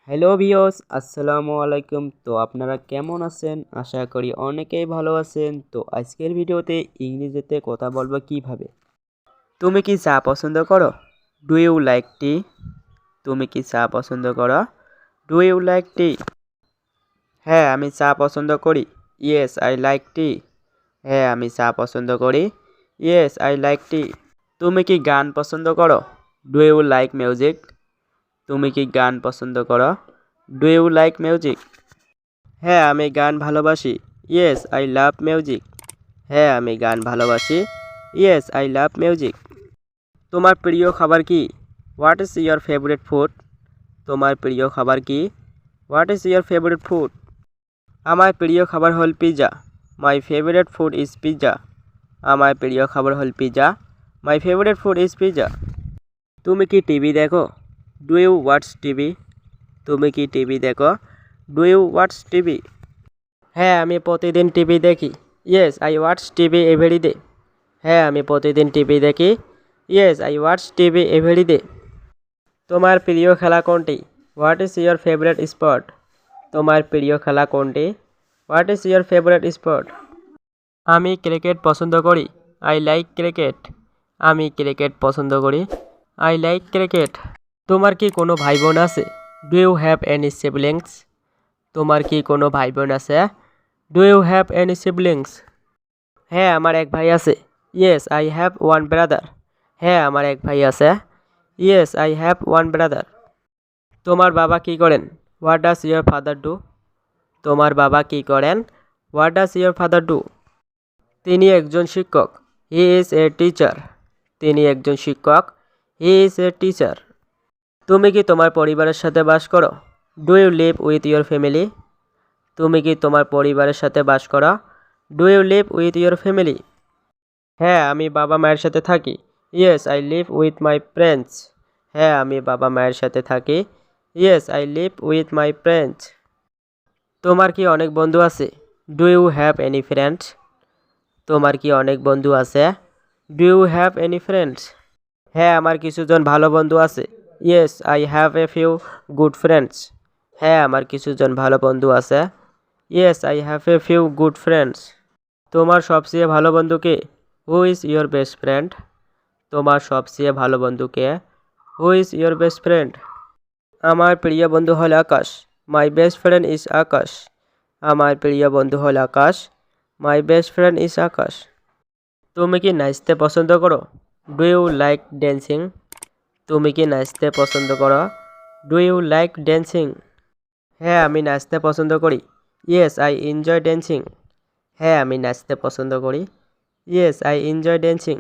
Hello viewers, আসসালামু আলাইকুম। তো আপনারা কেমন আছেন? আশা করি অনেকেই ভালো আছেন। তো আজকের ভিডিওতে ইংরেজিতে কথা বলবো কিভাবে। তুমি কি চা পছন্দ করো? Do you like tea? তুমি কি চা পছন্দ করো? Do you like tea? হ্যাঁ, আমি চা পছন্দ করি। Yes I like tea. হ্যাঁ, আমি চা পছন্দ করি। Yes I like tea. তুমি কি গান পছন্দ করো? Do you like music? তুমি কি গান পছন্দ করো? Do you like music? হ্যাঁ, আমি গান ভালোবাসি। Yes I love music. হ্যাঁ, আমি গান ভালোবাসি। Yes I love music. তোমার প্রিয় খাবার কি? What is your favourite food? তোমার প্রিয় খাবার কি? What is your favourite food? আমার প্রিয় খাবার হল pizza. My favourite food is pizza. আমার প্রিয় খাবার হল pizza. My favourite food is pizza. তুমি কি টিভি দেখো? Do you watch TV? তুমি কি টিভি দেখো? Do you watch TV? হ্যাঁ, আমি প্রতিদিন টিভি দেখি। Yes I watch TV every day. হ্যাঁ, আমি প্রতিদিন টিভি দেখি। Yes I watch TV every day. তোমার প্রিয় খেলা কোনটি? What is your favourite sport? তোমার প্রিয় খেলা কোনটি? What is your favourite sport? আমি ক্রিকেট পছন্দ করি। I like cricket. আমি ক্রিকেট পছন্দ করি। I like cricket. তোমার কি কোনো ভাই বোন আছে? Do you have any siblings? তোমার কি কোনো ভাই বোন আছে? Do you have any siblings? হ্যাঁ, আমার এক ভাই আছে। Yes I have one brother. হ্যাঁ, আমার এক ভাই আছে। Yes I have one brother. তোমার বাবা কি করেন? What does your father do? তোমার বাবা কি করেন? What does your father do? তিনি একজন শিক্ষক। He is a teacher. তিনি একজন শিক্ষক। He is a teacher. তুমি কি তোমার পরিবারের সাথে বাস করো? Do you live with your family? তুমি কি তোমার পরিবারের সাথে বাস করো? Do you live with your family? হ্যাঁ, আমি বাবা মায়ের সাথে থাকি। Yes I live with my friends. হ্যাঁ, আমি বাবা মায়ের সাথে থাকি। Yes I live with my friends. তোমার কি অনেক বন্ধু আছে? Do you have any friends? তোমার কি অনেক বন্ধু আছে? Do you have any friends? হ্যাঁ, আমার কিছুজন ভালো বন্ধু আছে। Yes I have a few good friends. হ্যাঁ, আমার কিছুজন ভালো বন্ধু আছে। Yes I have a few good friends. তোমার সবচেয়ে ভালো বন্ধু কে? Who is your best friend? তোমার সবচেয়ে ভালো বন্ধু কে? Who is your best friend? আমার প্রিয় বন্ধু হল Akash. My best friend is Akash. আমার প্রিয় বন্ধু হল Akash. My best friend is Akash. তুমি কি নাচতে পছন্দ করো? Do you like dancing? তুমি কি নাচতে পছন্দ করো? Do you like dancing? হ্যাঁ, আমি নাচতে পছন্দ করি। Yes I enjoy dancing. হ্যাঁ, আমি নাচতে পছন্দ করি। Yes I enjoy dancing.